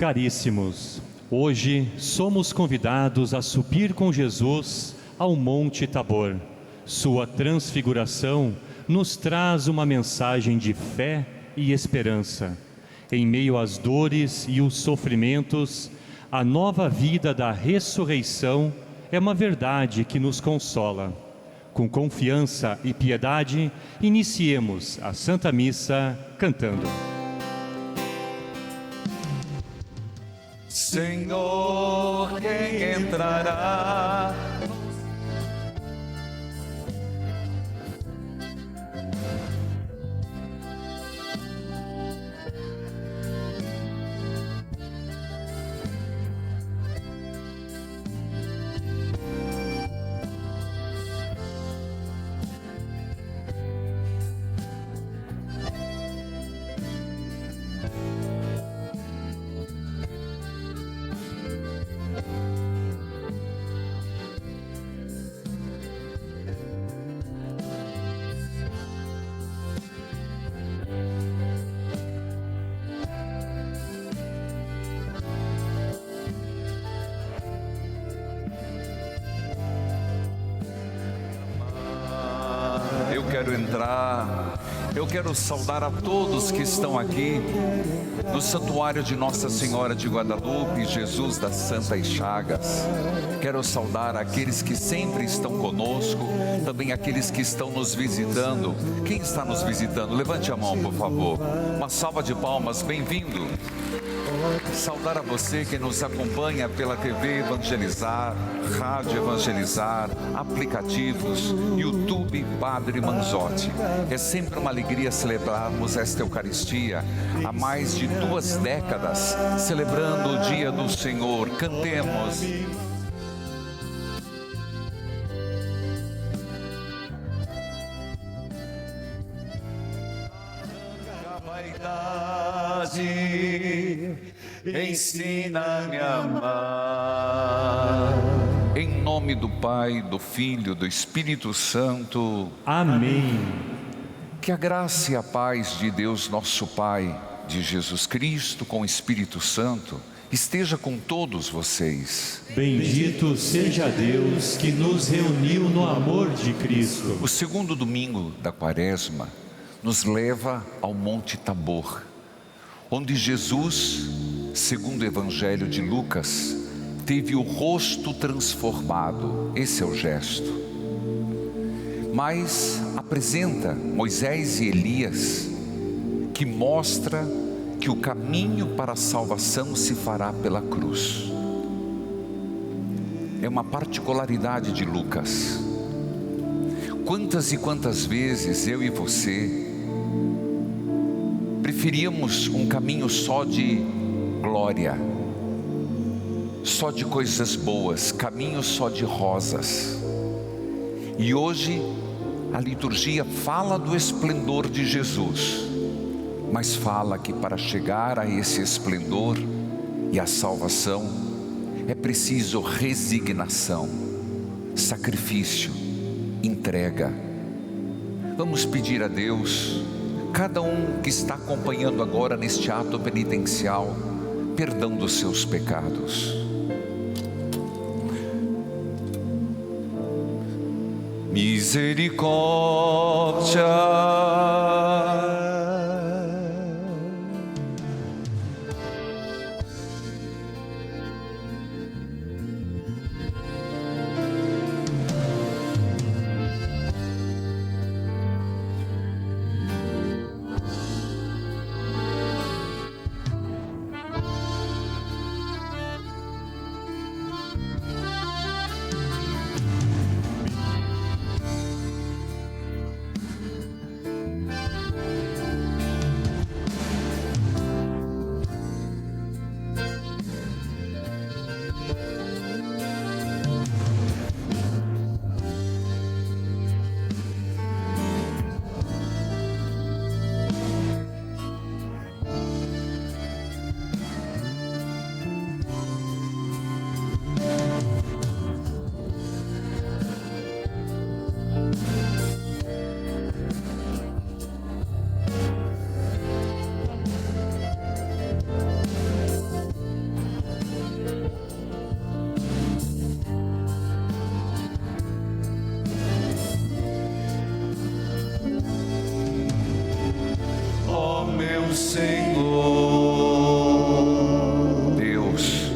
Caríssimos, hoje somos convidados a subir com Jesus ao Monte Tabor. Sua transfiguração nos traz uma mensagem de fé e esperança. Em meio às dores e os sofrimentos, a nova vida da ressurreição é uma verdade que nos consola. Com confiança e piedade, iniciemos a Santa Missa cantando. Senhor, quem entrará? Eu quero entrar, eu quero saudar a todos que estão aqui no Santuário de Nossa Senhora de Guadalupe, Jesus das Santas Chagas. Quero saudar aqueles que sempre estão conosco, também aqueles que estão nos visitando. Quem está nos visitando? Levante a mão, por favor. Uma salva de palmas, bem-vindo. Saudar a você que nos acompanha pela TV Evangelizar, Rádio Evangelizar, aplicativos, YouTube Padre Manzotti. É sempre uma alegria celebrarmos esta Eucaristia. Há mais de 2 décadas, celebrando o Dia do Senhor. Cantemos. Ensina-me a amar. Em nome do Pai, do Filho, do Espírito Santo. Amém. Que a graça e a paz de Deus nosso Pai, de Jesus Cristo com o Espírito Santo, esteja com todos vocês. Bendito seja Deus que nos reuniu no amor de Cristo. O segundo domingo da Quaresma nos leva ao Monte Tabor, onde Jesus, segundo o Evangelho de Lucas, teve o rosto transformado. Esse é o gesto. Mas apresenta Moisés e Elias, que mostra que o caminho para a salvação se fará pela cruz. É uma particularidade de Lucas. Quantas e quantas vezes eu e você preferíamos um caminho só de glória, só de coisas boas, caminho só de rosas. E hoje a liturgia fala do esplendor de Jesus, mas fala que para chegar a esse esplendor e a salvação é preciso resignação, sacrifício, entrega. Vamos pedir a Deus, cada um que está acompanhando agora neste ato penitencial, perdão dos seus pecados. Misericórdia. do Senhor. Deus,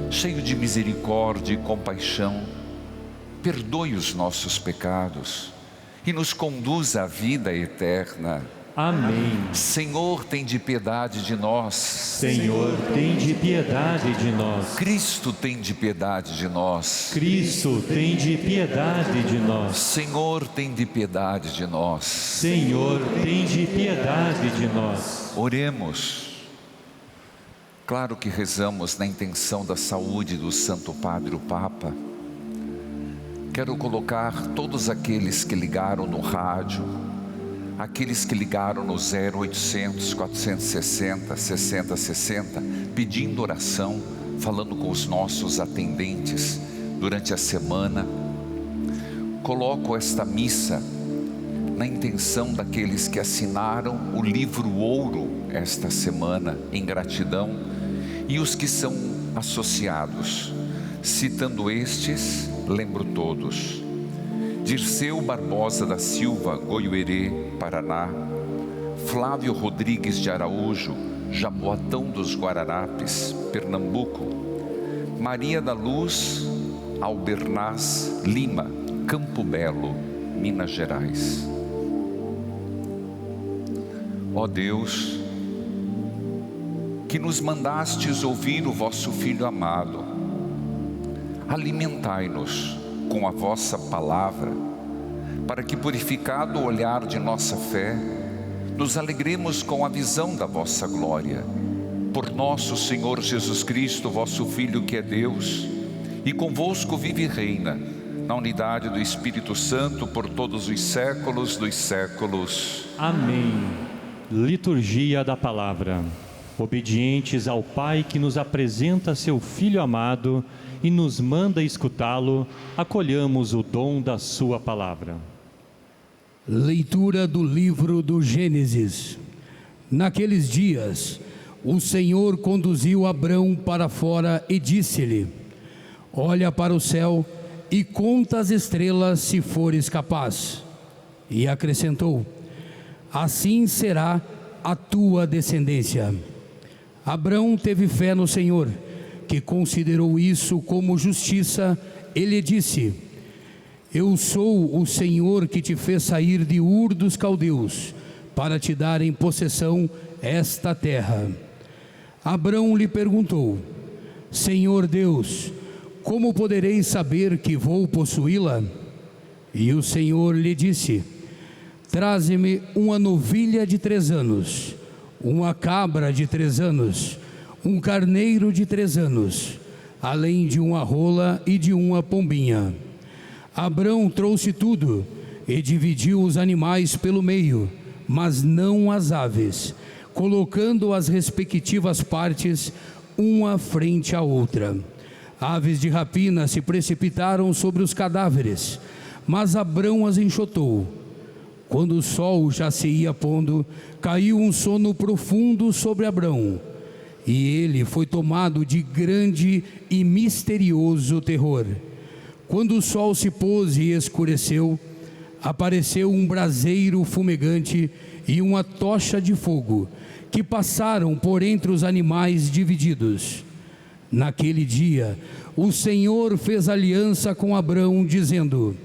cheio de misericórdia e compaixão, perdoe os nossos pecados e nos conduza à vida eterna. Amém. Senhor, tende piedade de nós. Senhor, tende piedade de nós. Cristo, tende piedade de nós. Cristo, tende piedade de nós. Senhor, tende piedade de nós. Senhor, tende piedade de nós. Oremos. Claro que rezamos na intenção da saúde do Santo Padre, o Papa. Quero colocar todos aqueles que ligaram no rádio, aqueles que ligaram no 0800 460 6060, pedindo oração, falando com os nossos atendentes durante a semana. Coloco esta missa na intenção daqueles que assinaram o livro Ouro esta semana, em gratidão, e os que são associados. Citando estes, lembro todos: Dirceu Barbosa da Silva, Goiuerê, Paraná; Flávio Rodrigues de Araújo, Jaboatão dos Guararapes, Pernambuco; Maria da Luz Albernaz Lima, Campo Belo, Minas Gerais. Ó Deus, que nos mandastes ouvir o vosso Filho amado, alimentai-nos com a vossa palavra, para que, purificado o olhar de nossa fé, nos alegremos com a visão da vossa glória. Por nosso Senhor Jesus Cristo, vosso Filho, que é Deus, e convosco vive e reina, na unidade do Espírito Santo, por todos os séculos dos séculos. Amém. Liturgia da Palavra. Obedientes ao Pai que nos apresenta seu Filho amado e nos manda escutá-lo, acolhamos o dom da sua palavra. Leitura do livro do Gênesis. Naqueles dias, o Senhor conduziu Abrão para fora e disse-lhe: olha para o céu e conta as estrelas, se fores capaz. E acrescentou: assim será a tua descendência. Abrão teve fé no Senhor, que considerou isso como justiça. Ele disse: eu sou o Senhor que te fez sair de Ur dos Caldeus, para te dar em possessão esta terra. Abrão lhe perguntou: Senhor Deus, como poderei saber que vou possuí-la? E o Senhor lhe disse: traze-me uma novilha de 3 anos, uma cabra de 3 anos, um carneiro de 3 anos, além de uma rola e de uma pombinha. Abrão trouxe tudo e dividiu os animais pelo meio, mas não as aves, colocando as respectivas partes uma frente à outra. Aves de rapina se precipitaram sobre os cadáveres, mas Abrão as enxotou. Quando o sol já se ia pondo, caiu um sono profundo sobre Abrão, e ele foi tomado de grande e misterioso terror. Quando o sol se pôs e escureceu, apareceu um braseiro fumegante e uma tocha de fogo, que passaram por entre os animais divididos. Naquele dia, o Senhor fez aliança com Abrão, dizendo: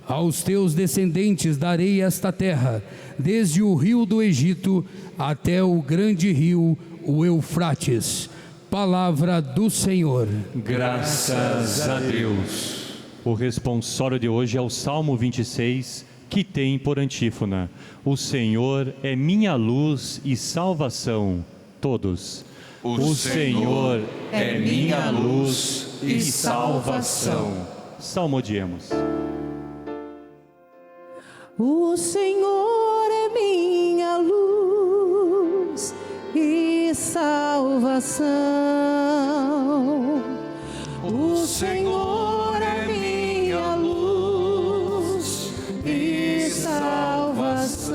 aos teus descendentes darei esta terra, desde o rio do Egito até o grande rio, o Eufrates. Palavra do Senhor. Graças a Deus. O responsório de hoje é o Salmo 26, que tem por antífona: o Senhor é minha luz e salvação. Todos. O Senhor é minha luz e salvação. Salmodiemos. O Senhor é minha luz e salvação. O Senhor é minha luz e salvação.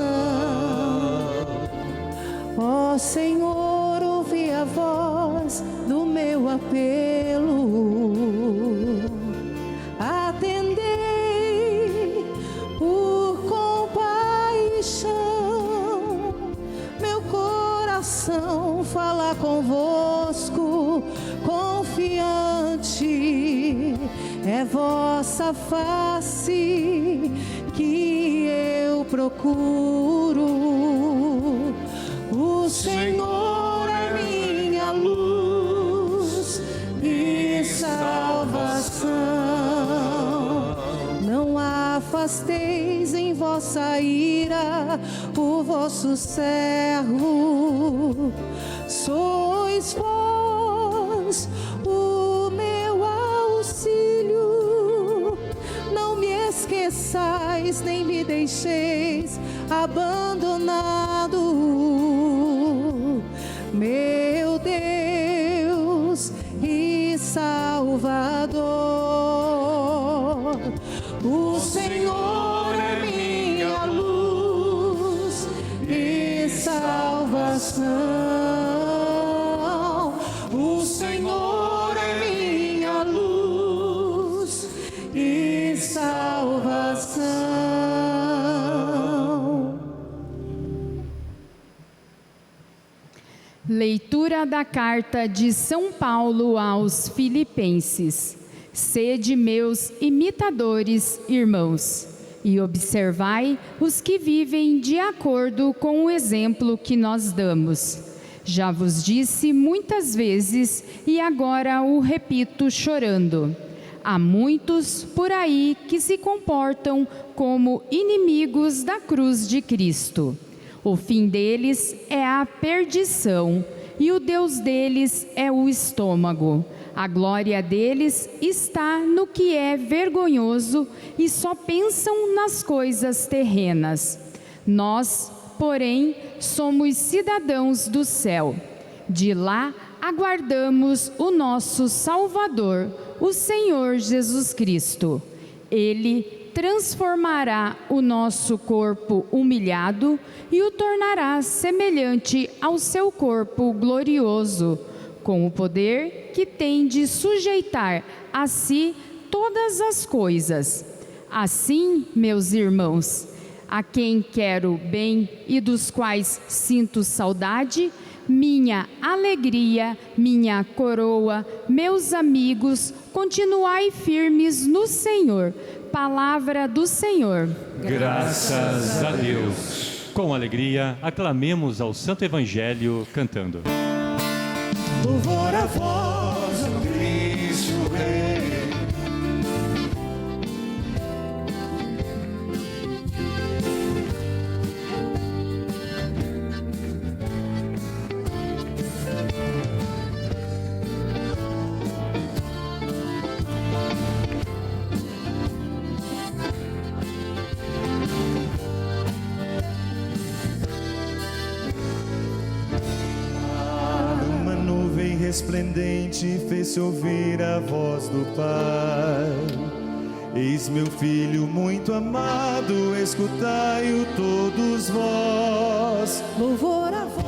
Ó Senhor, ouvi a voz do meu apelo. Atendei por compaixão, meu coração é vossa face que eu procuro. O Senhor é minha luz e salvação. Não afasteis em vossa ira o vosso servo. Sois vós o meu auxílio. Não me esqueçais, nem me deixeis abandonado. Meu Deus e Salvador. O Senhor é minha luz e salvação. O Senhor é minha luz e salvação. Leitura da carta de São Paulo aos Filipenses. Sede meus imitadores, irmãos, e observai os que vivem de acordo com o exemplo que nós damos. Já vos disse muitas vezes e agora o repito chorando. Há muitos por aí que se comportam como inimigos da cruz de Cristo. O fim deles é a perdição e o Deus deles é o estômago. A glória deles está no que é vergonhoso e só pensam nas coisas terrenas. Nós, porém, somos cidadãos do céu. De lá aguardamos o nosso Salvador, o Senhor Jesus Cristo. Ele transformará o nosso corpo humilhado e o tornará semelhante ao seu corpo glorioso, com o poder que tem de sujeitar a si todas as coisas. Assim, meus irmãos, a quem quero bem e dos quais sinto saudade, minha alegria, minha coroa, meus amigos, continuai firmes no Senhor. Palavra do Senhor. Graças a Deus. Com alegria, aclamemos ao Santo Evangelho cantando. Louvor a vós, ó Cristo Rei. Resplendente fez-se ouvir a voz do Pai. Eis meu filho muito amado, escutai-o todos vós. Louvor a vós.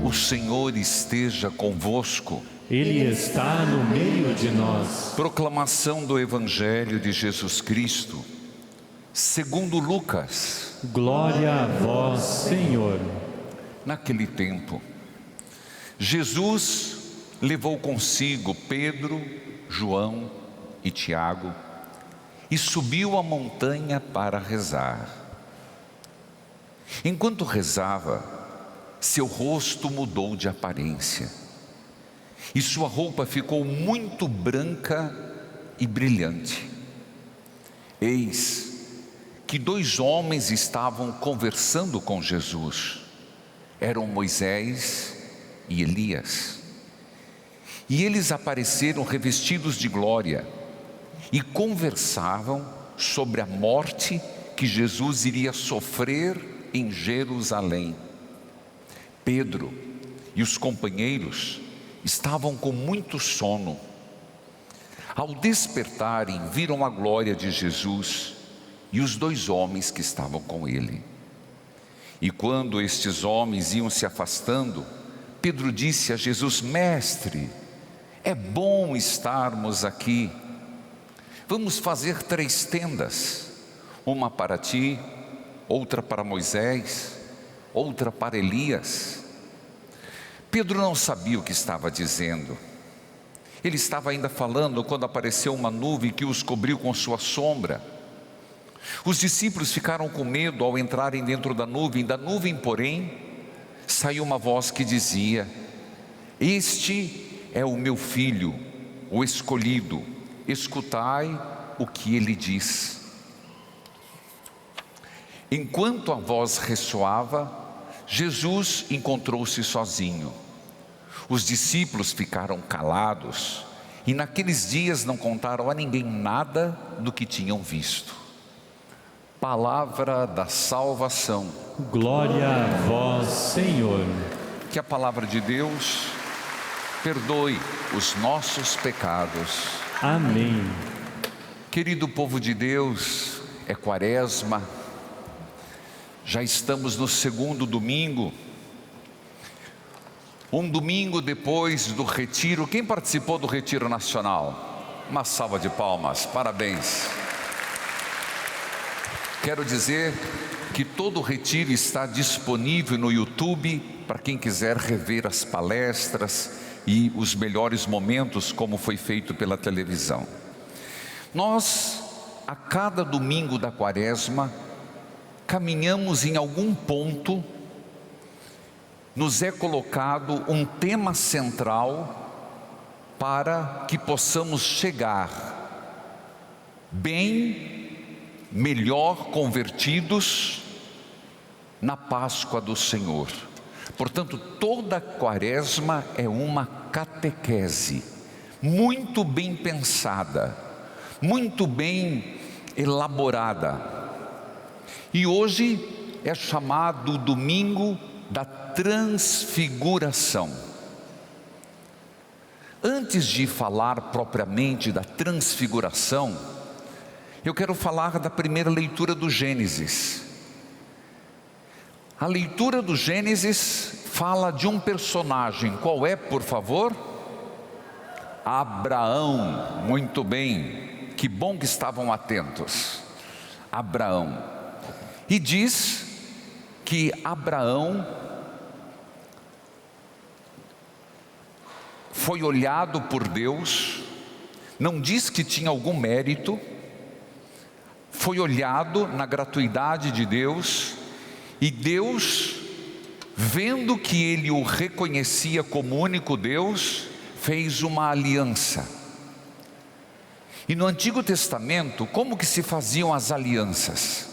O Senhor esteja convosco. Ele está no meio de nós. Proclamação do Evangelho de Jesus Cristo, segundo Lucas. Glória a vós, Senhor. Naquele tempo, Jesus levou consigo Pedro, João e Tiago e subiu a montanha para rezar. Enquanto rezava, seu rosto mudou de aparência e sua roupa ficou muito branca e brilhante. Eis que 2 homens estavam conversando com Jesus. Eram Moisés e Elias. E eles apareceram revestidos de glória e conversavam sobre a morte que Jesus iria sofrer em Jerusalém. Pedro e os companheiros estavam com muito sono. Ao despertarem, viram a glória de Jesus e os 2 homens que estavam com ele. E quando estes homens iam se afastando, Pedro disse a Jesus: Mestre, é bom estarmos aqui. Vamos fazer 3 tendas, uma para ti, outra para Moisés, outra para Elias. Pedro não sabia o que estava dizendo. Ele estava ainda falando quando apareceu uma nuvem que os cobriu com sua sombra. Os discípulos ficaram com medo ao entrarem dentro da nuvem. Da nuvem, porém, saiu uma voz que dizia: este é o meu filho, o escolhido, escutai o que ele diz. Enquanto a voz ressoava, Jesus encontrou-se sozinho. Os discípulos ficaram calados e naqueles dias não contaram a ninguém nada do que tinham visto. Palavra da salvação. Glória a vós, Senhor. Que a palavra de Deus perdoe os nossos pecados. Amém. Querido povo de Deus, é Quaresma, já estamos no 2º domingo, um domingo depois do retiro. Quem participou do retiro nacional? Uma salva de palmas, parabéns. Quero dizer que todo o retiro está disponível no YouTube para quem quiser rever as palestras e os melhores momentos, como foi feito pela televisão. Nós, a cada domingo da Quaresma, caminhamos em algum ponto, nos é colocado um tema central para que possamos chegar bem, melhor convertidos na Páscoa do Senhor. Portanto, toda Quaresma é uma catequese muito bem pensada, muito bem elaborada. E hoje é chamado Domingo da Transfiguração. Antes de falar propriamente da Transfiguração, eu quero falar da primeira leitura do Gênesis. A leitura do Gênesis fala de um personagem. Qual é, por favor? Abraão. Muito bem, que bom que estavam atentos. Abraão. E diz que Abraão foi olhado por Deus, não diz que tinha algum mérito, foi olhado na gratuidade de Deus, e Deus, vendo que ele o reconhecia como único Deus, fez uma aliança. E no Antigo Testamento, como que se faziam as alianças?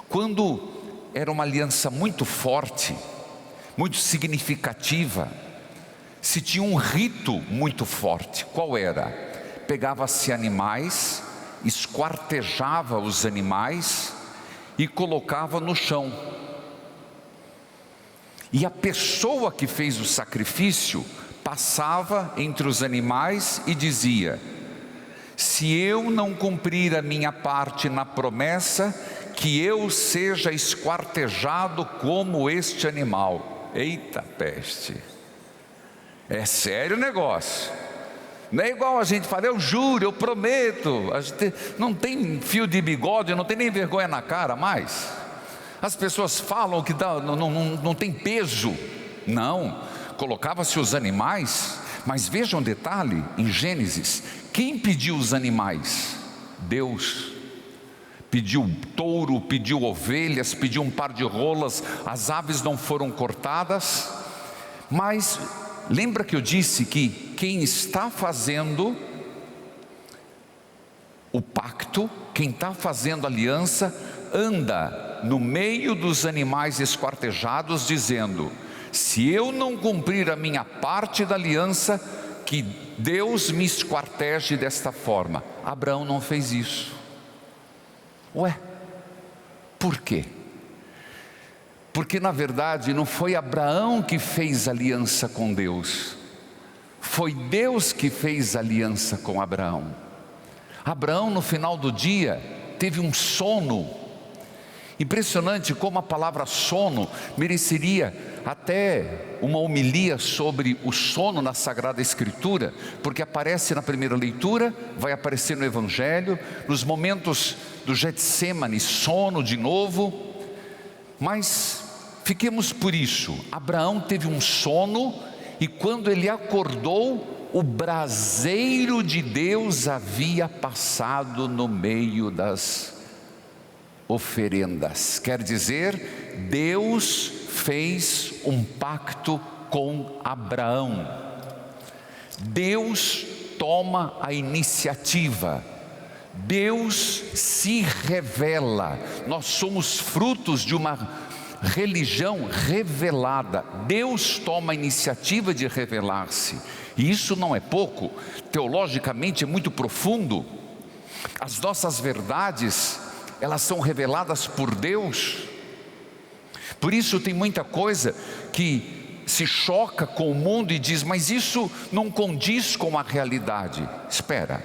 Quando era uma aliança muito forte, muito significativa, se tinha um rito muito forte. Qual era? Pegava-se animais, esquartejava os animais e colocava no chão. E a pessoa que fez o sacrifício passava entre os animais e dizia: se eu não cumprir a minha parte na promessa, que eu seja esquartejado como este animal. Eita peste, é sério o negócio. Não é igual a gente fala, eu juro, eu prometo. A gente não tem fio de bigode, não tem nem vergonha na cara mais. As pessoas falam que não tem peso. Não, colocava-se os animais. Mas veja um detalhe em Gênesis: quem pediu os animais? Deus. Pediu touro, pediu ovelhas, pediu um par de rolas. As aves não foram cortadas. Mas lembra que eu disse que quem está fazendo o pacto, quem está fazendo a aliança, anda no meio dos animais esquartejados, dizendo: se eu não cumprir a minha parte da aliança, que Deus me esquarteje desta forma. Abraão não fez isso. Ué, por quê? Porque na verdade não foi Abraão que fez aliança com Deus, foi Deus que fez aliança com Abraão. Abraão, no final do dia, teve um sono, Impressionante como a palavra sono mereceria até uma homilia sobre o sono na Sagrada Escritura, porque aparece na primeira leitura, vai aparecer no Evangelho, nos momentos do Getsêmani, sono de novo. Mas fiquemos por isso. Abraão teve um sono e quando ele acordou, o braseiro de Deus havia passado no meio das oferendas. Quer dizer, Deus fez um pacto com Abraão. Deus toma a iniciativa. Deus se revela. Nós somos frutos de uma religião revelada. Deus toma a iniciativa de revelar-se. E isso não é pouco. Teologicamente é muito profundo. As nossas verdades, elas são reveladas por Deus. Por isso tem muita coisa que se choca com o mundo e diz, mas isso não condiz com a realidade. Espera,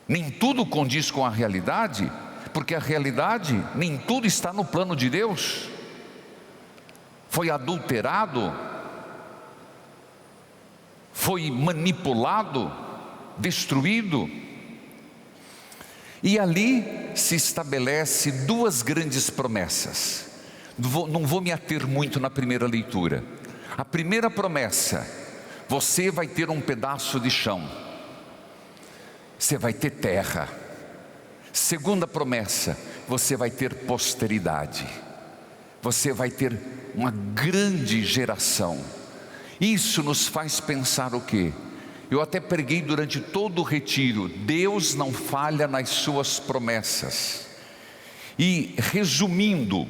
nem tudo condiz com a realidade, porque a realidade, nem tudo está no plano de Deus. Foi adulterado, foi manipulado, destruído. E ali se estabelece duas grandes promessas. Não vou me ater muito na primeira leitura. A primeira promessa: você vai ter um pedaço de chão, você vai ter terra. Segunda promessa: você vai ter posteridade, você vai ter uma grande geração. Isso nos faz pensar o quê? Eu até preguei durante todo o retiro, Deus não falha nas suas promessas. E resumindo,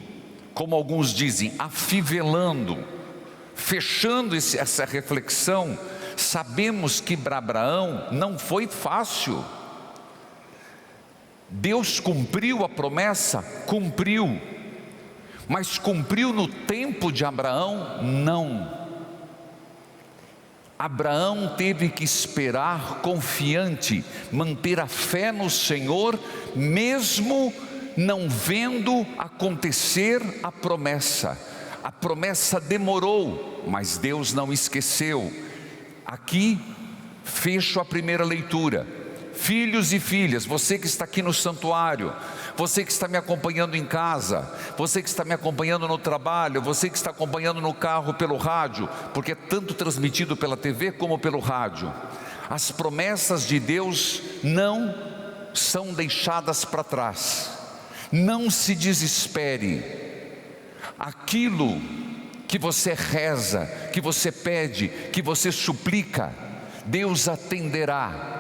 como alguns dizem, afivelando, fechando essa reflexão, sabemos que para Abraão não foi fácil. Deus cumpriu a promessa? Cumpriu. Mas cumpriu no tempo de Abraão? Não. Abraão teve que esperar confiante, manter a fé no Senhor, mesmo não vendo acontecer a promessa. A promessa demorou, mas Deus não esqueceu. Aqui, fecho a primeira leitura. Filhos e filhas, você que está aqui no santuário, você que está me acompanhando em casa, você que está me acompanhando no trabalho, você que está acompanhando no carro pelo rádio, porque é tanto transmitido pela TV como pelo rádio. As promessas de Deus não são deixadas para trás. Não se desespere. Aquilo que você reza, que você pede, que você suplica, Deus atenderá.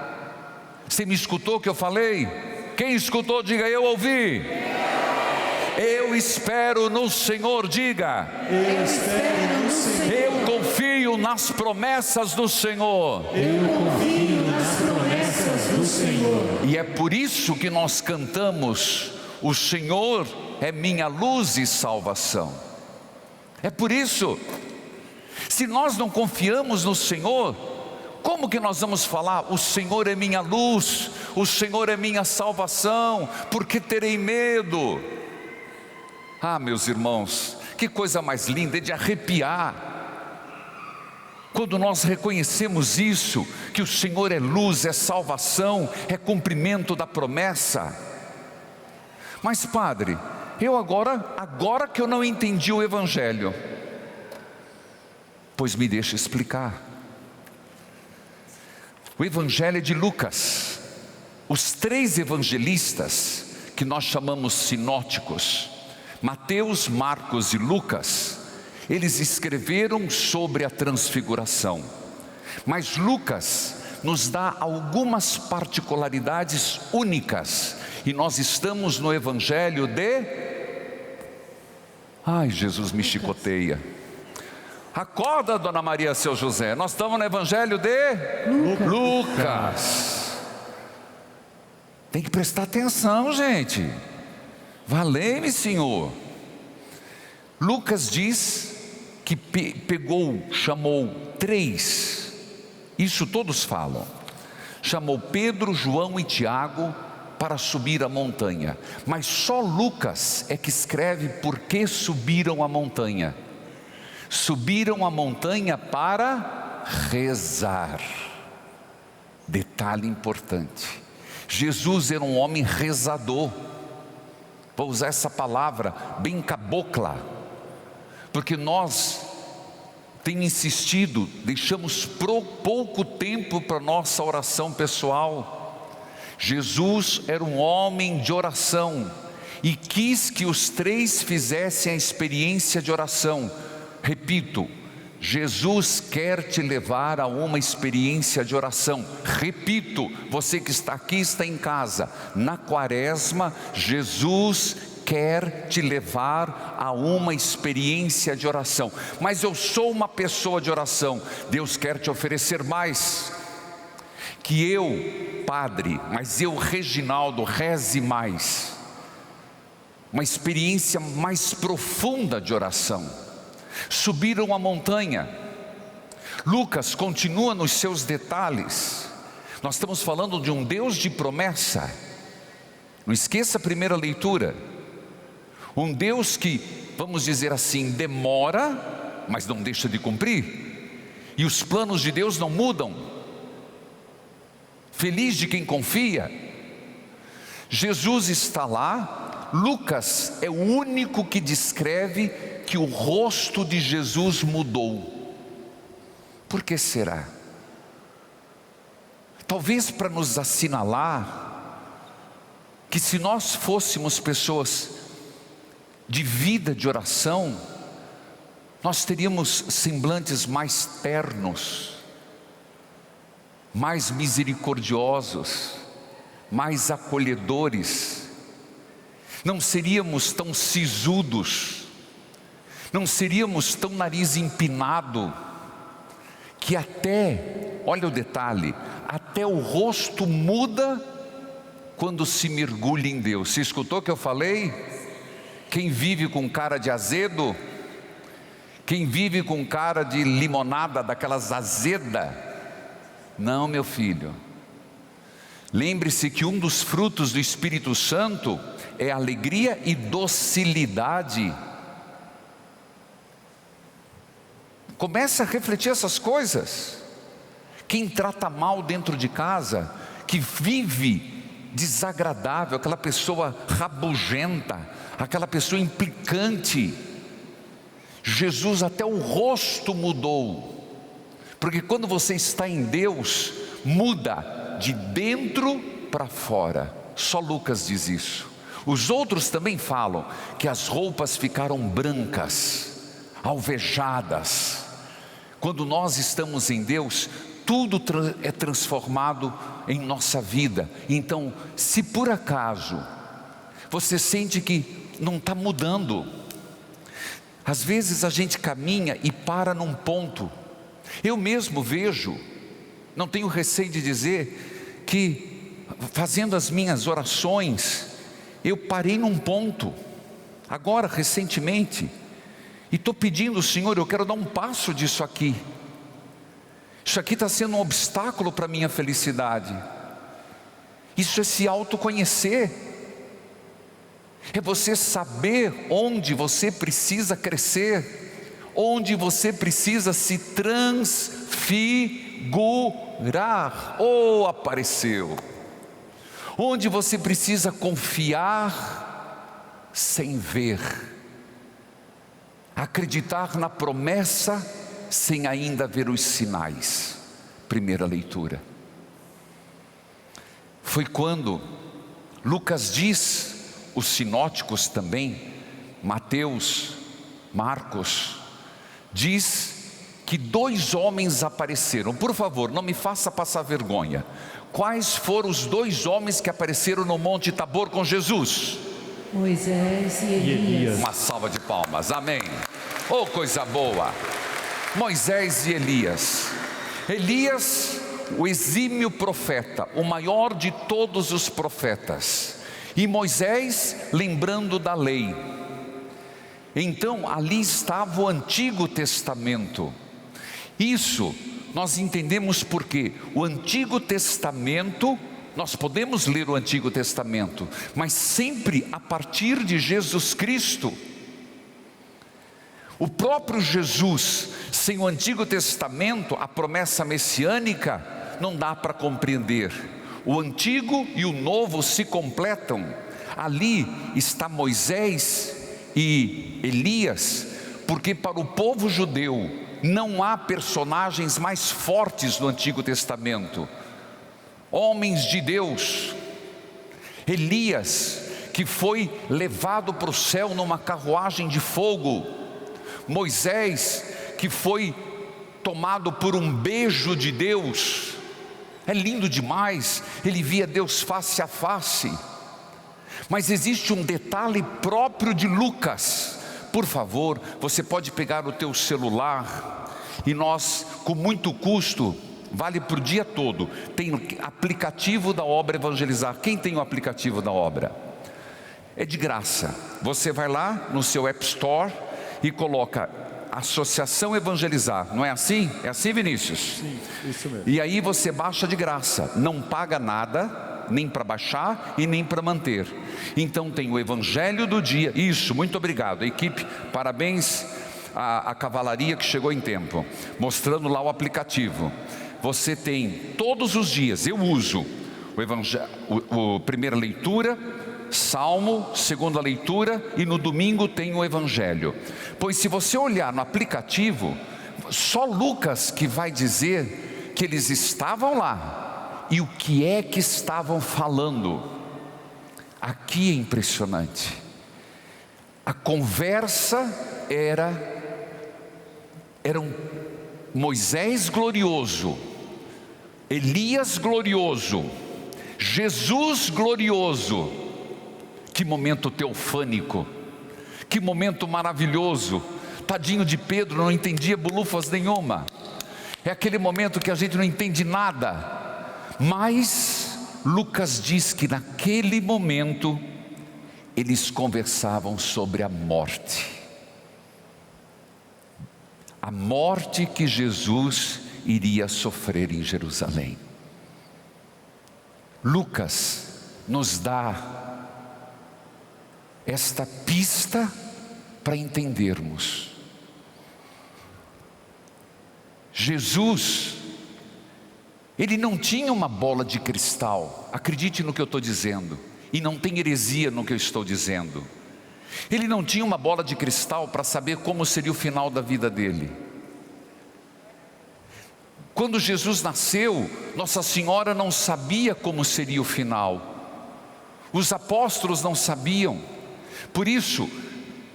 Você me escutou o que eu falei? Quem escutou, diga: eu ouvi. Eu espero no Senhor, diga: Eu espero no Senhor. eu confio nas promessas do Senhor. Eu confio nas promessas do Senhor. E é por isso que nós cantamos: o Senhor é minha luz e salvação. É por isso. Se nós não confiamos no Senhor, como que nós vamos falar: o Senhor é minha luz, o Senhor é minha salvação, porque terei medo? Ah, meus irmãos, que coisa mais linda, é de arrepiar. Quando nós reconhecemos isso, que o Senhor é luz, é salvação, é cumprimento da promessa. Mas padre, eu agora que eu não entendi o Evangelho, pois me deixa explicar. O Evangelho é de Lucas. Os três evangelistas, que nós chamamos sinóticos, Mateus, Marcos e Lucas, eles escreveram sobre a transfiguração. Mas Lucas nos dá algumas particularidades únicas. E nós estamos no Evangelho de... Ai, Jesus me chicoteia. Acorda, Dona Maria, seu José. Nós estamos no Evangelho de Lucas. Tem que prestar atenção, gente. Valeu-me, Senhor. Lucas diz que chamou três. Isso todos falam. Chamou Pedro, João e Tiago para subir a montanha, mas só Lucas é que escreve por que subiram a montanha. Subiram a montanha para rezar. Detalhe importante: Jesus era um homem rezador. Vou usar essa palavra bem cabocla, porque nós temos insistido, deixamos pouco tempo para nossa oração pessoal. Jesus era um homem de oração e quis que os três fizessem a experiência de oração. Repito, Jesus quer te levar a uma experiência de oração. Repito, você que está aqui, está em casa, na quaresma, Jesus quer te levar a uma experiência de oração. Mas eu sou uma pessoa de oração. Deus quer te oferecer mais. Que eu, padre, mas eu, Reginaldo, reze mais. Uma experiência mais profunda de oração. Subiram a montanha. Lucas continua nos seus detalhes. Nós estamos falando de um Deus de promessa. Não esqueça a primeira leitura. Um Deus que, vamos dizer assim, demora, mas não deixa de cumprir. E os planos de Deus não mudam. Feliz de quem confia. Jesus está lá. Lucas é o único que descreve que o rosto de Jesus mudou. Por que será? Talvez para nos assinalar que se nós fôssemos pessoas de vida de oração, nós teríamos semblantes mais ternos, mais misericordiosos, mais acolhedores. Não seríamos tão sisudos, não seríamos tão nariz empinado, que até, olha o detalhe, até o rosto muda quando se mergulha em Deus. Você escutou o que eu falei? Quem vive com cara de azedo, quem vive com cara de limonada, daquelas azeda, não, meu filho. Lembre-se que um dos frutos do Espírito Santo é alegria e docilidade. Comece a refletir essas coisas. Quem trata mal dentro de casa, que vive desagradável, aquela pessoa rabugenta, aquela pessoa implicante, Jesus até o rosto mudou, porque quando você está em Deus, muda de dentro para fora. Só Lucas diz isso. Os outros também falam que as roupas ficaram brancas, alvejadas. Quando nós estamos em Deus, tudo é transformado em nossa vida. Então, se por acaso você sente que não está mudando, às vezes a gente caminha e para num ponto. Eu mesmo vejo, não tenho receio de dizer, que fazendo as minhas orações, eu parei num ponto, agora recentemente, e estou pedindo, Senhor, eu quero dar um passo disso aqui. Isso aqui está sendo um obstáculo para a minha felicidade. Isso é se autoconhecer. É você saber onde você precisa crescer, onde você precisa se transfigurar. Oh, apareceu! Onde você precisa confiar sem ver, acreditar na promessa sem ainda ver os sinais. Primeira leitura. Foi quando Lucas diz, os sinóticos também, Mateus, Marcos, diz que 2 homens apareceram. Por favor, não me faça passar vergonha. Quais foram os 2 homens que apareceram no Monte Tabor com Jesus? Moisés e Elias. Uma salva de palmas, amém. Oh, coisa boa. Moisés e Elias. Elias, o exímio profeta, o maior de todos os profetas. E Moisés, lembrando da lei. Então ali estava o Antigo Testamento. Isso nós entendemos porque o Antigo Testamento Nós podemos ler o Antigo Testamento, mas sempre a partir de Jesus Cristo. O próprio Jesus, sem o Antigo Testamento, a promessa messiânica, não dá para compreender. O Antigo e o Novo se completam. Ali está Moisés e Elias, porque para o povo judeu não há personagens mais fortes no Antigo Testamento. Homens de Deus. Elias, que foi levado para o céu numa carruagem de fogo. Moisés, que foi tomado por um beijo de Deus. É lindo demais, ele via Deus face a face. Mas existe um detalhe próprio de Lucas. Por favor, você pode pegar o teu celular e nós, com muito custo, vale para o dia todo, tem aplicativo da obra Evangelizar. Quem tem o aplicativo da obra? É de graça. Você vai lá no seu App Store e coloca Associação Evangelizar, não é assim? É assim, Vinícius? Sim, isso mesmo. E aí você baixa de graça, não paga nada, nem para baixar e nem para manter. Então tem o Evangelho do dia. Isso, muito obrigado, equipe, parabéns à cavalaria que chegou em tempo, mostrando lá o aplicativo. Você tem todos os dias, eu uso o Evangelho, primeira leitura, Salmo, segunda leitura, e no domingo tem o Evangelho. Pois se você olhar no aplicativo, só Lucas que vai dizer que eles estavam lá e o que é que estavam falando. Aqui é impressionante. A conversa era um Moisés glorioso, Elias glorioso, Jesus glorioso. Que momento teofânico, que momento maravilhoso. Tadinho de Pedro, não entendia bolufas nenhuma. É aquele momento que a gente não entende nada. Mas Lucas diz que naquele momento eles conversavam sobre a morte. A morte que Jesus iria sofrer em Jerusalém. Lucas nos dá esta pista para entendermos. Jesus, ele não tinha uma bola de cristal, acredite no que eu estou dizendo, e não tem heresia no que eu estou dizendo. Ele não tinha uma bola de cristal para saber como seria o final da vida dele. Quando Jesus nasceu, Nossa Senhora não sabia como seria o final, os apóstolos não sabiam. Por isso,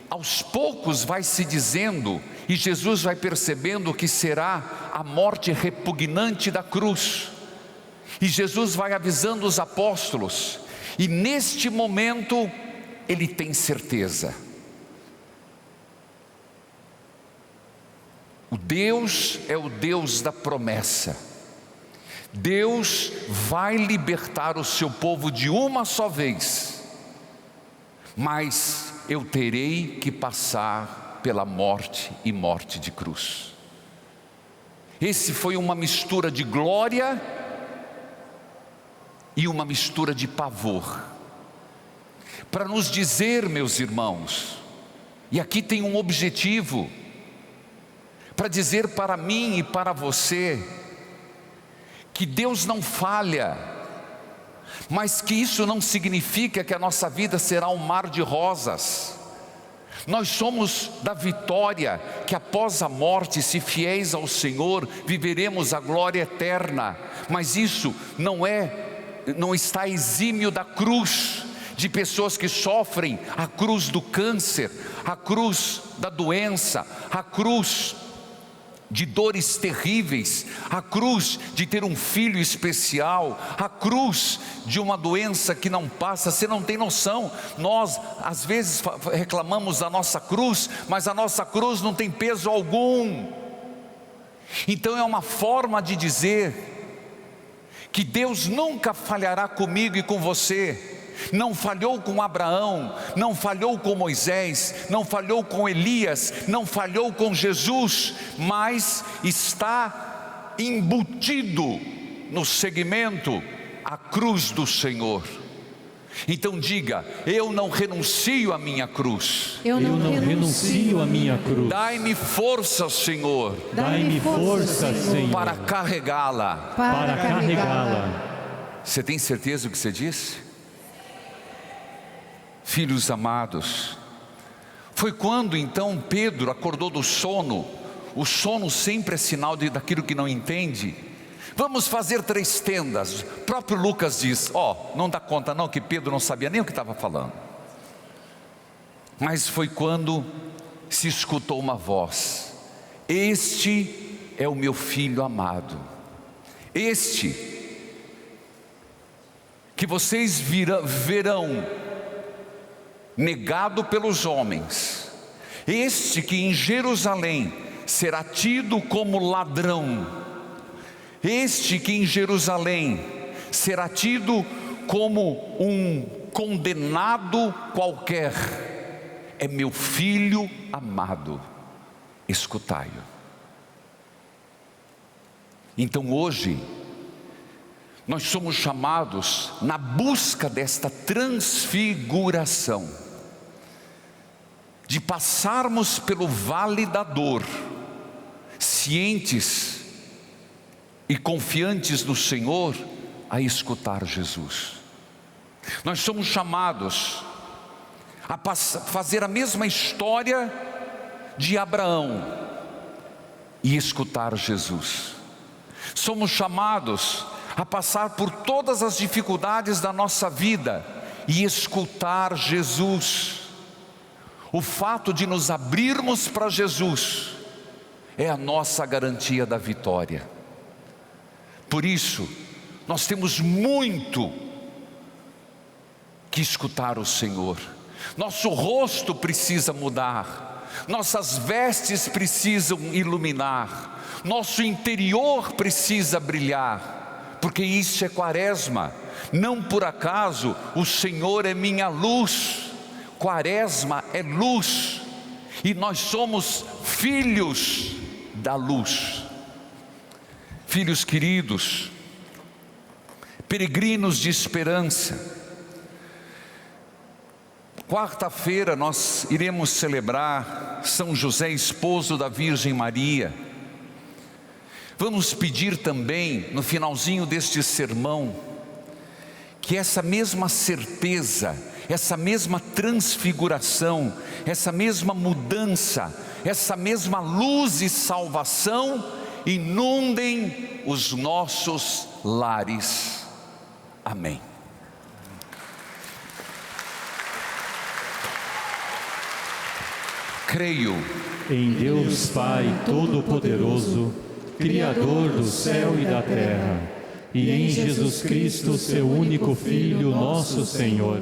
aos poucos vai se dizendo, e Jesus vai percebendo que será a morte repugnante da cruz, e Jesus vai avisando os apóstolos, e neste momento ele tem certeza. O Deus é o Deus da promessa. Deus vai libertar o seu povo de uma só vez. Mas eu terei que passar pela morte e morte de cruz. Esse foi uma mistura de glória e uma mistura de pavor, para nos dizer, meus irmãos, e aqui tem um objetivo, para dizer para mim e para você, que Deus não falha, mas que isso não significa que a nossa vida será um mar de rosas. Nós somos da vitória, que após a morte, se fiéis ao Senhor, viveremos a glória eterna. Mas isso não está exímio da cruz, de pessoas que sofrem a cruz do câncer, a cruz da doença, a cruz de dores terríveis, a cruz de ter um filho especial, a cruz de uma doença que não passa. Você não tem noção, nós às vezes reclamamos da nossa cruz, mas a nossa cruz não tem peso algum. Então é uma forma de dizer que Deus nunca falhará comigo e com você. Não falhou com Abraão, não falhou com Moisés, não falhou com Elias, não falhou com Jesus, mas está embutido no segmento a cruz do Senhor. Então diga: eu não renuncio à minha cruz. Eu não renuncio à minha cruz. Dai-me força, Senhor, Dai-me força, Senhor, para carregá-la. para carregá-la. Você tem certeza do que você disse? Filhos amados, foi quando então Pedro acordou do sono. O sono sempre é sinal daquilo que não entende. Vamos fazer 3 tendas. O próprio Lucas diz: não dá conta não, que Pedro não sabia nem o que estava falando. Mas foi quando se escutou uma voz: este é o meu filho amado, este que vocês verão negado pelos homens, este que em Jerusalém será tido como ladrão, este que em Jerusalém será tido como um condenado qualquer, é meu filho amado, escutai-o. Então hoje nós somos chamados na busca desta transfiguração, de passarmos pelo vale da dor, cientes e confiantes no Senhor, a escutar Jesus. Nós somos chamados a fazer a mesma história de Abraão e escutar Jesus. Somos chamados a passar por todas as dificuldades da nossa vida e escutar Jesus. O fato de nos abrirmos para Jesus é a nossa garantia da vitória. Por isso, nós temos muito que escutar o Senhor. Nosso rosto precisa mudar, nossas vestes precisam iluminar, nosso interior precisa brilhar, porque isso é Quaresma. Não por acaso o Senhor é minha luz. Quaresma é luz, e nós somos filhos da luz. Filhos queridos, peregrinos de esperança, quarta-feira nós iremos celebrar São José, esposo da Virgem Maria. Vamos pedir também, no finalzinho deste sermão, que essa mesma certeza, essa mesma transfiguração, essa mesma mudança, essa mesma luz e salvação inundem os nossos lares. Amém. Creio em Deus Pai Todo-Poderoso, Criador do céu e da terra, e em Jesus Cristo, seu único Filho, nosso Senhor,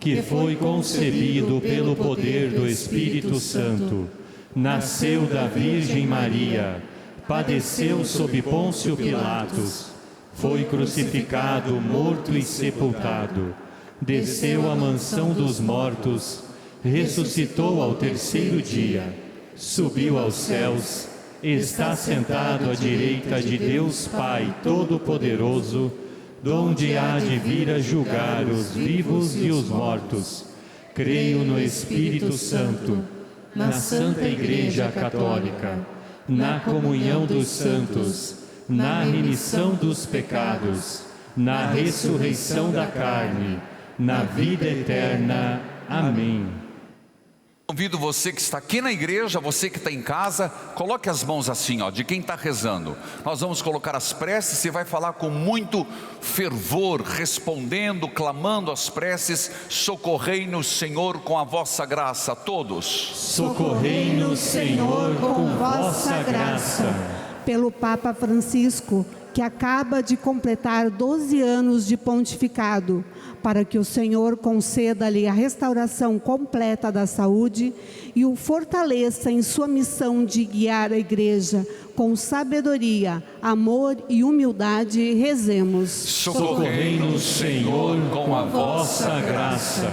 que foi concebido pelo poder do Espírito Santo, nasceu da Virgem Maria, padeceu sob Pôncio Pilatos, foi crucificado, morto e sepultado, desceu à mansão dos mortos, ressuscitou ao terceiro dia, subiu aos céus, está sentado à direita de Deus Pai Todo-Poderoso, donde há de vir a julgar os vivos e os mortos. Creio no Espírito Santo, na Santa Igreja Católica, na comunhão dos santos, na remissão dos pecados, na ressurreição da carne, na vida eterna. Amém. Convido você que está aqui na igreja, você que está em casa, coloque as mãos assim, de quem está rezando. Nós vamos colocar as preces, você vai falar com muito fervor, respondendo, clamando as preces. Socorrei-nos, Senhor, com a vossa graça. Todos. Socorrei-nos, Senhor, com vossa graça. Pelo Papa Francisco, que acaba de completar 12 anos de pontificado, para que o Senhor conceda-lhe a restauração completa da saúde e o fortaleça em sua missão de guiar a Igreja com sabedoria, amor e humildade. Rezemos. Socorrei-nos, Senhor, com a vossa graça.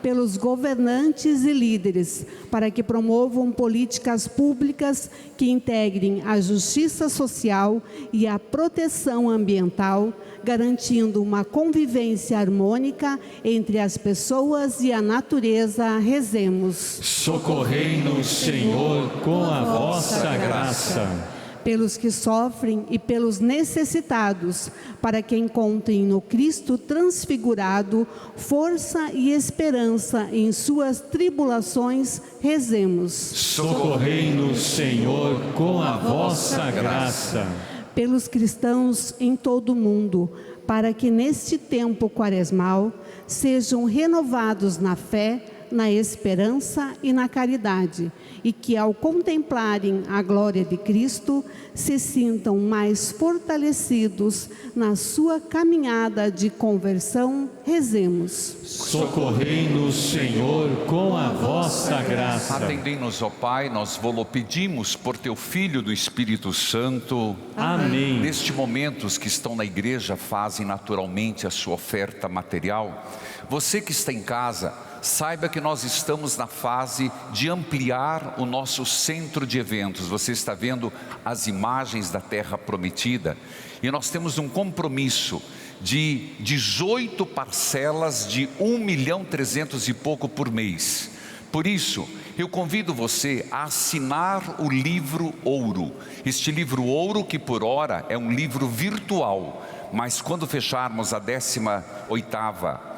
Pelos governantes e líderes, para que promovam políticas públicas que integrem a justiça social e a proteção ambiental, garantindo uma convivência harmônica entre as pessoas e a natureza. Rezemos. Socorrei-nos, Senhor, com a vossa graça. Pelos que sofrem e pelos necessitados, para que encontrem no Cristo transfigurado força e esperança em suas tribulações, rezemos. Socorrei-nos, Senhor, com a vossa graça. Pelos cristãos em todo o mundo, para que neste tempo quaresmal sejam renovados na fé, na esperança e na caridade, e que ao contemplarem a glória de Cristo, se sintam mais fortalecidos na sua caminhada de conversão. Rezemos. Socorrei-nos, Senhor, com a vossa graça. Atendei-nos, ó Pai, nós vô-lo pedimos por teu Filho do Espírito Santo. Amém. Neste momento, os que estão na igreja fazem naturalmente a sua oferta material. Você que está em casa, saiba que nós estamos na fase de ampliar o nosso centro de eventos. Você está vendo as imagens da Terra Prometida e nós temos um compromisso de 18 parcelas de 1.300.000 e pouco por mês. Por isso, eu convido você a assinar o livro Ouro. Este livro Ouro, que por hora é um livro virtual, mas quando fecharmos a 18ª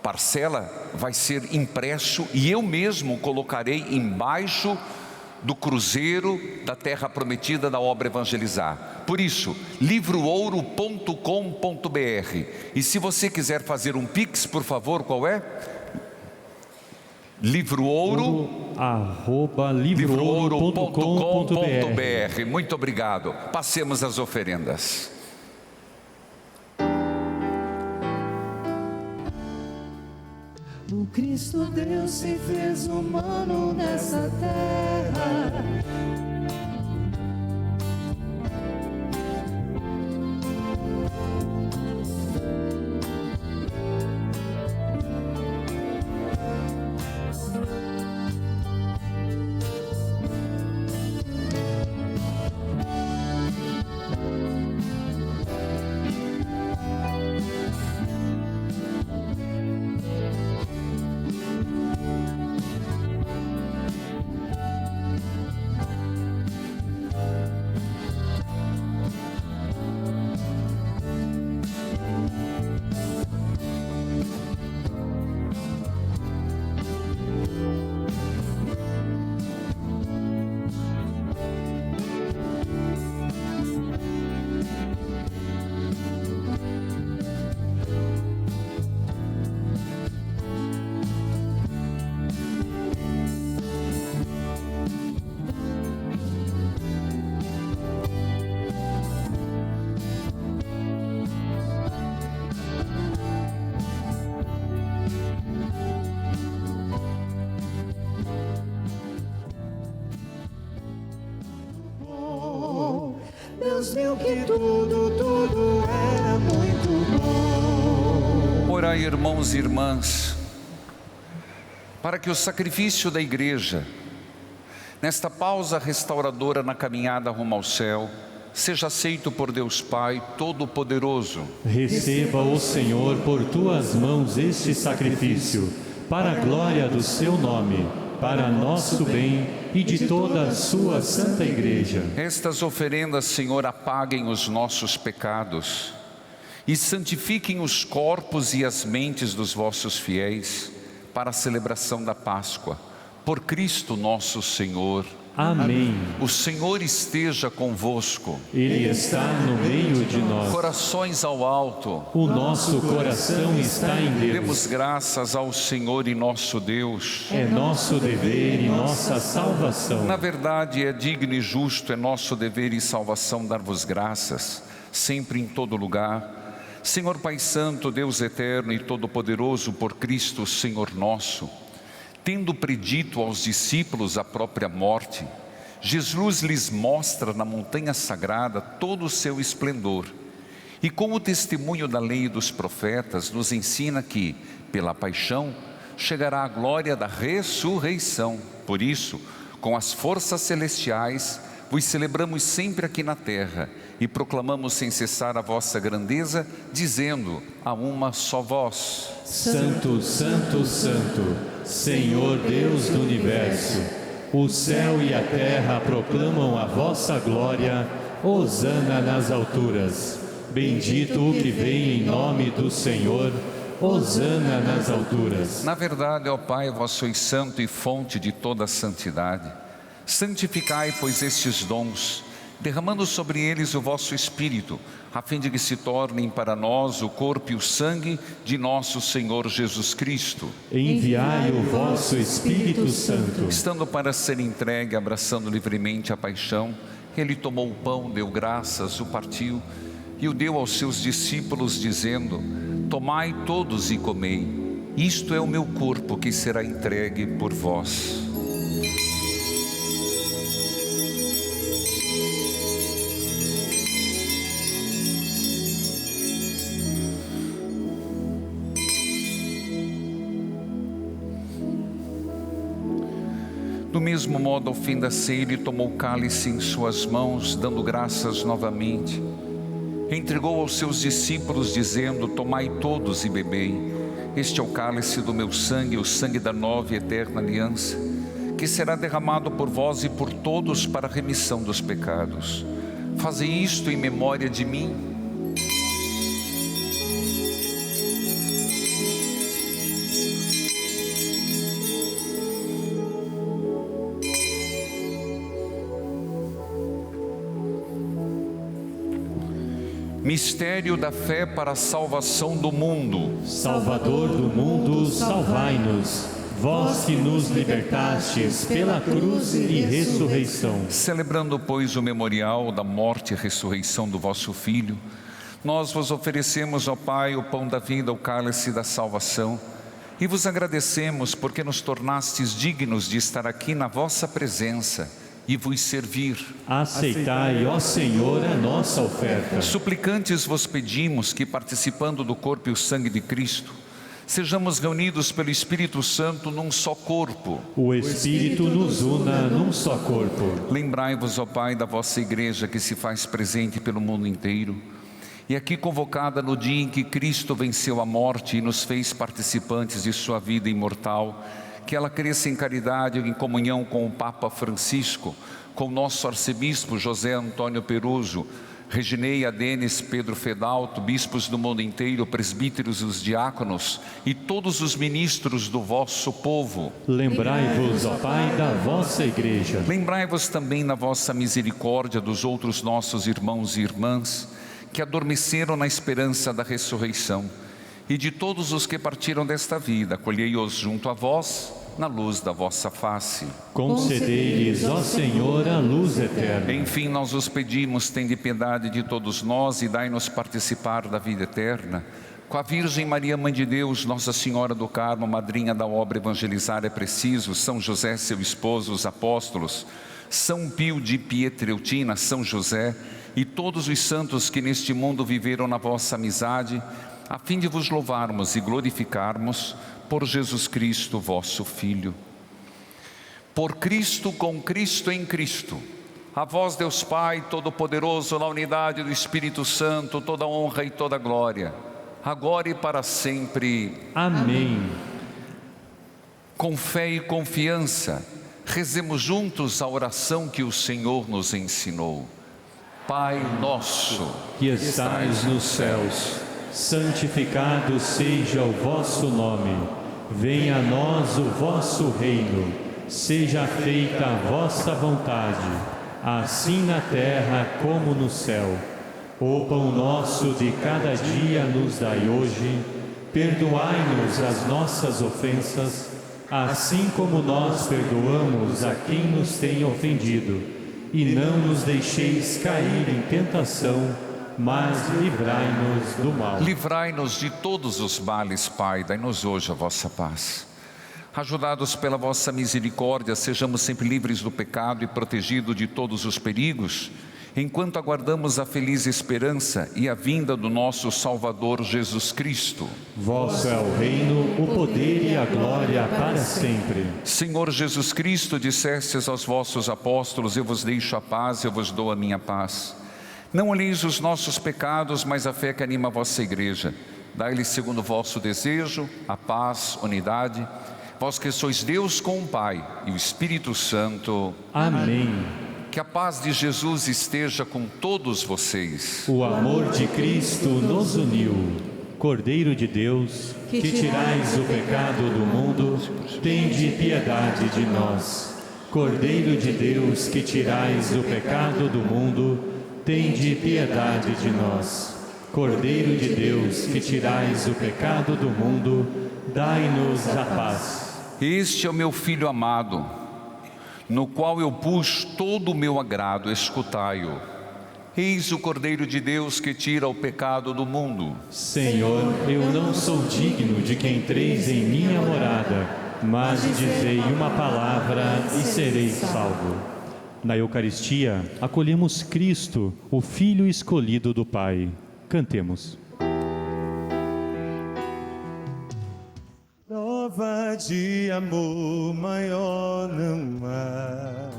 parcela, vai ser impresso e eu mesmo colocarei embaixo do cruzeiro da Terra Prometida da obra Evangelizar. Por isso, livroouro.com.br. E se você quiser fazer um Pix, por favor, qual é? livrouro@livrouro.com.br. Muito obrigado. Passemos as oferendas. O Cristo Deus se fez humano nessa terra. Deus viu que tudo era muito bom. Orai, irmãos e irmãs, para que o sacrifício da igreja, nesta pausa restauradora na caminhada rumo ao céu, seja aceito por Deus Pai Todo-Poderoso. Receba, ó Senhor, por tuas mãos este sacrifício, para a glória do seu nome, para nosso bem e de toda a sua santa igreja. Estas oferendas, Senhor, apaguem os nossos pecados e santifiquem os corpos e as mentes dos vossos fiéis para a celebração da Páscoa. Por Cristo nosso Senhor. Amém. O Senhor esteja convosco. Ele está no meio de nós. Corações ao alto. O nosso coração está em Deus. Demos graças ao Senhor e nosso Deus. É nosso dever e nossa salvação. Na verdade, é digno e justo, é nosso dever e salvação dar-vos graças, sempre e em todo lugar. Senhor Pai Santo, Deus eterno e todo-poderoso, por Cristo, Senhor nosso, tendo predito aos discípulos a própria morte, Jesus lhes mostra na montanha sagrada todo o seu esplendor. E com o testemunho da lei e dos profetas, nos ensina que, pela paixão, chegará a glória da ressurreição. Por isso, com as forças celestiais, vos celebramos sempre aqui na terra e proclamamos sem cessar a vossa grandeza, dizendo a uma só voz: Santo, Santo, Santo, Senhor Deus do Universo, o céu e a terra proclamam a vossa glória. Hosana nas alturas. Bendito o que vem em nome do Senhor. Hosana nas alturas. Na verdade, ó Pai, vós sois santo e fonte de toda a santidade. Santificai, pois, estes dons, derramando sobre eles o vosso Espírito, a fim de que se tornem para nós o corpo e o sangue de nosso Senhor Jesus Cristo. Enviai o vosso Espírito Santo. Estando para ser entregue, abraçando livremente a paixão, ele tomou o pão, deu graças, o partiu e o deu aos seus discípulos, dizendo: tomai todos e comei, isto é o meu corpo que será entregue por vós. Do mesmo modo, ao fim da ceia, ele tomou o cálice em suas mãos, dando graças novamente. Entregou aos seus discípulos, dizendo: tomai todos e bebei. Este é o cálice do meu sangue, o sangue da nova e eterna aliança, que será derramado por vós e por todos para a remissão dos pecados. Fazei isto em memória de mim. Mistério da fé para a salvação do mundo. Salvador do mundo, salvai-nos. Vós que nos libertastes pela cruz e ressurreição. Celebrando, pois, o memorial da morte e ressurreição do vosso Filho, nós vos oferecemos, ó Pai, o pão da vida, o cálice da salvação, e vos agradecemos porque nos tornastes dignos de estar aqui na vossa presença e vos servir. Aceitai, ó Senhor, a nossa oferta. Suplicantes vos pedimos que, participando do corpo e o sangue de Cristo, sejamos reunidos pelo Espírito Santo num só corpo. O Espírito nos una num só corpo. Lembrai-vos, ó Pai, da vossa igreja que se faz presente pelo mundo inteiro, e aqui convocada no dia em que Cristo venceu a morte e nos fez participantes de sua vida imortal. Que ela cresça em caridade e em comunhão com o Papa Francisco, com o nosso arcebispo José Antônio Peruso, Regineia Denis Pedro Fedalto, bispos do mundo inteiro, presbíteros e os diáconos e todos os ministros do vosso povo. Lembrai-vos, ó Pai, da vossa igreja. Lembrai-vos também na vossa misericórdia dos outros nossos irmãos e irmãs que adormeceram na esperança da ressurreição, e de todos os que partiram desta vida, acolhei-os junto a vós, na luz da vossa face. Concedei-lhes, ó Senhor, a luz eterna. Enfim, nós os pedimos, tende piedade de todos nós e dai-nos participar da vida eterna. Com a Virgem Maria, Mãe de Deus, Nossa Senhora do Carmo, madrinha da obra Evangelizar é Preciso, São José, seu esposo, os apóstolos, São Pio de Pietreutina, São José e todos os santos que neste mundo viveram na vossa amizade, a fim de vos louvarmos e glorificarmos por Jesus Cristo, vosso Filho. Por Cristo, com Cristo, em Cristo, a vós, Deus Pai Todo-Poderoso, na unidade do Espírito Santo, toda honra e toda glória, agora e para sempre. Amém. Com fé e confiança, rezemos juntos a oração que o Senhor nos ensinou. Pai nosso, que estais nos céus, santificado seja o vosso nome. Venha a nós o vosso reino. Seja feita a vossa vontade, assim na terra como no céu. O pão nosso de cada dia nos dai hoje. Perdoai-nos as nossas ofensas, assim como nós perdoamos a quem nos tem ofendido. E não nos deixeis cair em tentação, mas livrai-nos do mal. Livrai-nos de todos os males, Pai, dai-nos hoje a vossa paz. Ajudados pela vossa misericórdia, sejamos sempre livres do pecado e protegidos de todos os perigos, enquanto aguardamos a feliz esperança e a vinda do nosso Salvador Jesus Cristo. Vosso é o reino, o poder e a glória para sempre. Senhor Jesus Cristo, dissestes aos vossos apóstolos: eu vos deixo a paz, eu vos dou a minha paz. Não olheis os nossos pecados, mas a fé que anima a vossa igreja. Dai-lhe segundo o vosso desejo, a paz, unidade. Vós que sois Deus com o Pai e o Espírito Santo. Amém. Que a paz de Jesus esteja com todos vocês. O amor de Cristo nos uniu. Cordeiro de Deus, que tirais o pecado do mundo, tende piedade de nós. Cordeiro de Deus, que tirais o pecado do mundo, tende piedade de nós. Cordeiro de Deus, que tirais o pecado do mundo, dai-nos a paz. Este é o meu Filho amado, no qual eu pus todo o meu agrado, escutai-o. Eis o Cordeiro de Deus que tira o pecado do mundo. Senhor, eu não sou digno de que entreis em minha morada, mas dizei uma palavra e serei salvo. Na Eucaristia, acolhemos Cristo, o Filho escolhido do Pai. Cantemos. Prova de amor maior não há.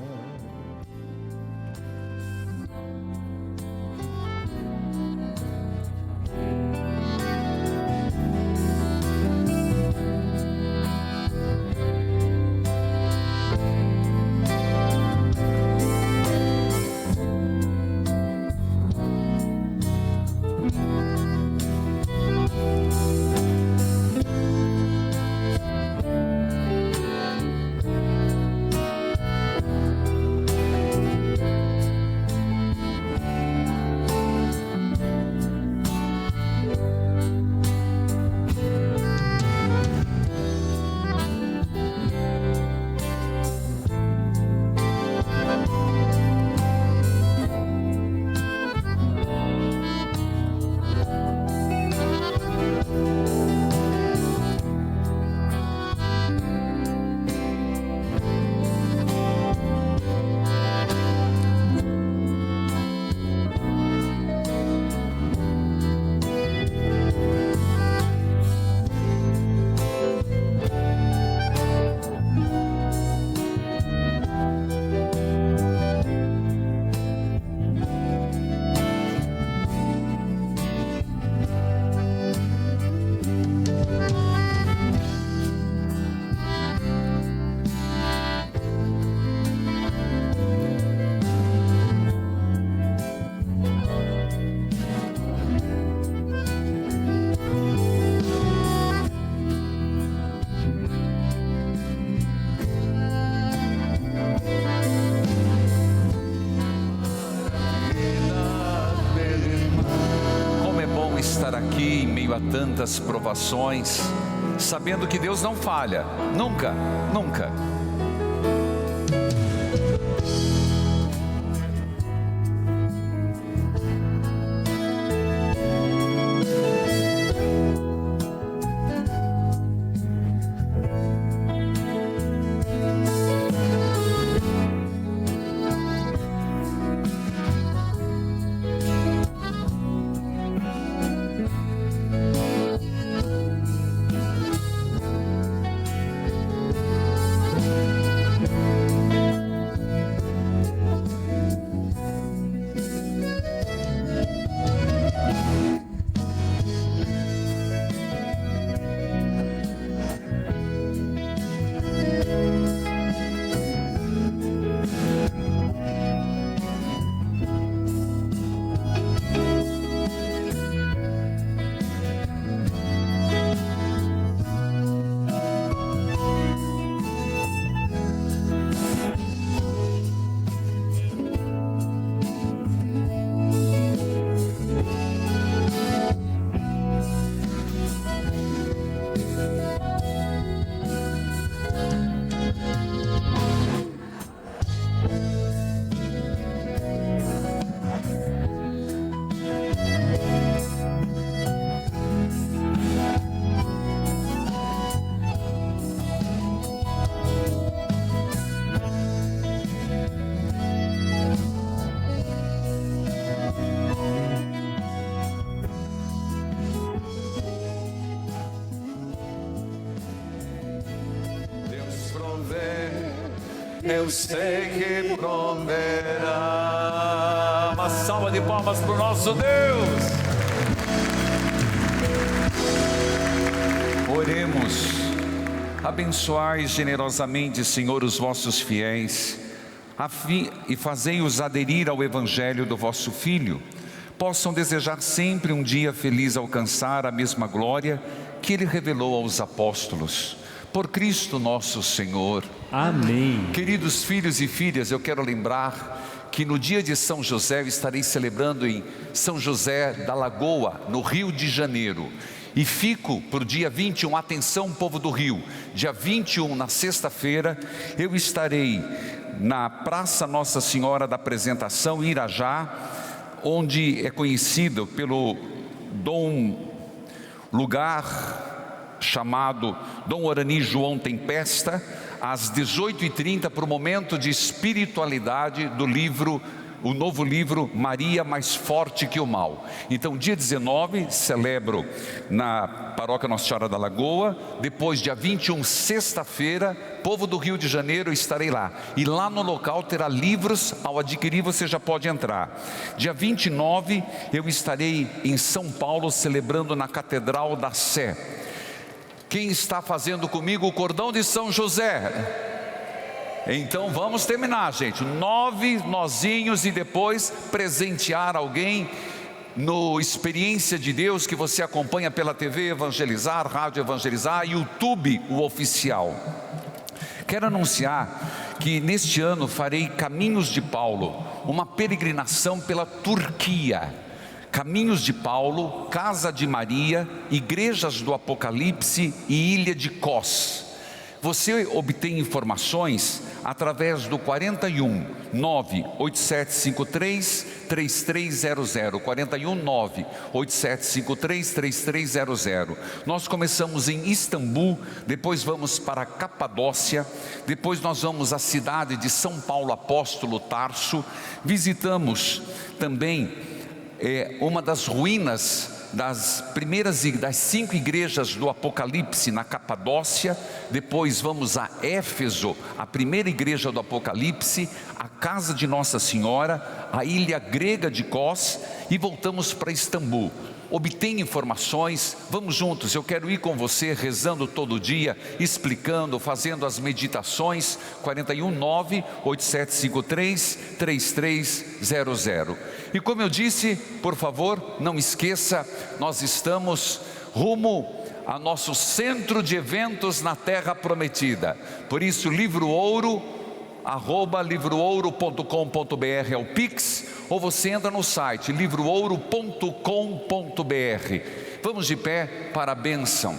Estar aqui em meio a tantas provações, sabendo que Deus não falha, nunca, nunca. eu sei que proverá. Uma salva de palmas para o nosso Deus. Oremos. Abençoai generosamente, Senhor, os vossos fiéis, e fazei-os aderir ao Evangelho do vosso Filho, possam desejar sempre um dia feliz alcançar a mesma glória que Ele revelou aos apóstolos. Por Cristo nosso Senhor. Amém. Queridos filhos e filhas, eu quero lembrar que no dia de São José eu estarei celebrando em São José da Lagoa, no Rio de Janeiro. E fico para o dia 21, atenção povo do Rio, dia 21, na sexta-feira, eu estarei na Praça Nossa Senhora da Apresentação, Irajá, onde é conhecido pelo lugar chamado Dom Orani João Tempesta, às 18h30, para o momento de espiritualidade do livro, o novo livro Maria Mais Forte que o Mal. Então dia 19 celebro na Paróquia Nossa Senhora da Lagoa. Depois dia 21, sexta-feira, povo do Rio de Janeiro, eu estarei lá. E lá no local terá livros, ao adquirir você já pode entrar. Dia 29 eu estarei em São Paulo celebrando na Catedral da Sé. Quem está fazendo comigo o cordão de São José? Então vamos terminar, gente, 9 nozinhos e depois presentear alguém no Experiência de Deus, que você acompanha pela TV Evangelizar, Rádio Evangelizar, YouTube, o oficial. Quero anunciar que neste ano farei Caminhos de Paulo, uma peregrinação pela Turquia. Caminhos de Paulo, Casa de Maria, Igrejas do Apocalipse e Ilha de Kos. Você obtém informações através do 41 98753 3300, 41 98753 3300. Nós começamos em Istambul, depois vamos para a Capadócia, depois nós vamos à cidade de São Paulo Apóstolo, Tarso. Visitamos também uma das ruínas das primeiras das 5 igrejas do Apocalipse na Capadócia. Depois vamos a Éfeso, a primeira igreja do Apocalipse, a casa de Nossa Senhora, a ilha grega de Kos, e voltamos para Istambul. Obtenha informações, vamos juntos, eu quero ir com você rezando todo dia, explicando, fazendo as meditações. 41 98753 3300. E como eu disse, por favor, não esqueça, nós estamos rumo a nosso centro de eventos na Terra Prometida. Por isso, livrouro@livroouro.com.br é o Pix, ou você entra no site livroouro.com.br. Vamos de pé para a bênção.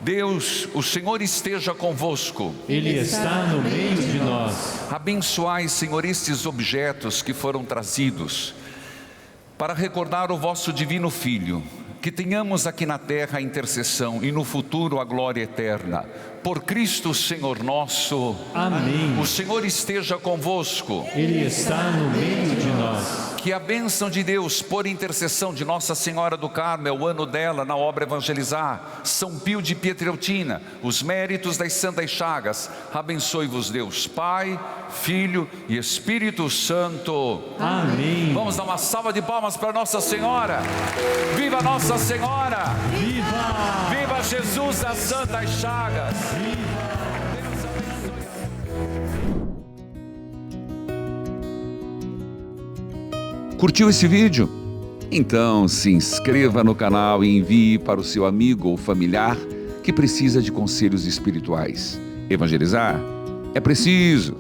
Deus, o Senhor esteja convosco. Ele está no meio de nós. Abençoai, Senhor, estes objetos que foram trazidos para recordar o vosso divino Filho. Que tenhamos aqui na terra a intercessão e no futuro a glória eterna. Por Cristo Senhor nosso. Amém. O Senhor esteja convosco. Ele está no meio de nós. Que a bênção de Deus, por intercessão de Nossa Senhora do Carmo, é o ano dela na obra Evangelizar, São Pio de Pietrelcina, os méritos das Santas Chagas, abençoe-vos Deus Pai, Filho e Espírito Santo. Amém. Vamos dar uma salva de palmas para Nossa Senhora. Viva Nossa Senhora! Viva! Viva Jesus das Santas Chagas! Curtiu esse vídeo? Então se inscreva no canal e envie para o seu amigo ou familiar que precisa de conselhos espirituais. Evangelizar é preciso.